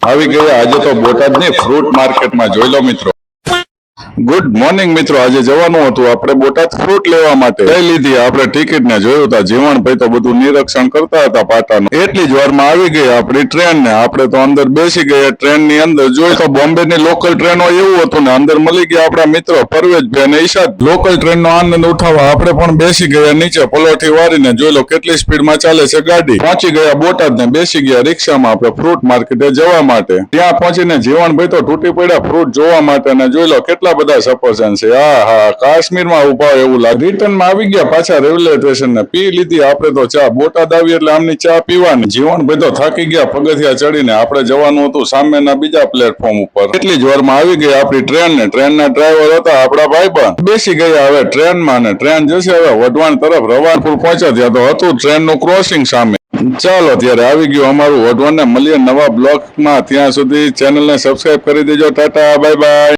આવી ગયા આજે તો બોટાદની ફ્રૂટ માર્કેટમાં જોઈ લો મિત્રો। ગુડ મોર્નિંગ મિત્રો, આજે જવાનું હતું આપણે બોટાદ ફ્રૂટ લેવા માટે। લઈ લીધી આપણે ટિકિટ ને જોયું હતા જીવણભાઈ તો બધું નિરીક્ષણ કરતા હતા પાટાનું। એટલી જ વારમાં આવી ગઈ આપણી ટ્રેન ને આપણે તો અંદર બેસી ગયા। ટ્રેન ની અંદર જોઈ તો બોમ્બે ની લોકલ ટ્રેનો એવું હતું ને અંદર મળી ગયા આપણા મિત્રો પરવેજભાઈ અને ઈશાદ। લોકલ ટ્રેન નો આનંદ ઉઠાવવા આપણે પણ બેસી ગયા નીચે પલોઠી વાળીને। જોઈ લો કેટલી સ્પીડમાં ચાલે છે ગાડી। પહોંચી ગયા બોટાદ ને બેસી ગયા રિક્ષામાં આપણે ફ્રૂટ માર્કેટે જવા માટે। ત્યાં પહોંચીને જીવણભાઈ તો તૂટી પડ્યા ફ્રૂટ જોવા માટે અને જોઈ લો કેટલા બધા સફરજન છે। હા કાશ્મીરમાં ઉભા એવું લાગે। રિટર્નમાં આવી ગયા પાછા રેલવે સ્ટેશન ને પી લીધી આપણે તો ચા। બોટાદ આવી એટલે આમની ચા પીવાની। જીવણભાઈ તો થાકી ગયા પગથિયા ચડીને। આપણે જવાનું હતું સામેના બીજા પ્લેટફોર્મ ઉપર। એટલી જ વારમાં આવી ગઈ આપણી ટ્રેન ને ટ્રેનના ડ્રાઈવર હતા આપણા ભાઈબંધ। બેસી ગયા હવે ટ્રેનમાં ને ટ્રેન જશે હવે વઢવાણ તરફ। રવાનપુર પહોંચ્યા ત્યાં તો હતું ટ્રેનનું ક્રોસિંગ સામે। ચાલો ત્યારે આવી ગયું અમારું વઢવાણ ને મળીએ નવા બ્લોગમાં। ત્યાં સુધી ચેનલને સબસ્ક્રાઇબ કરી દેજો। Tata bye bye.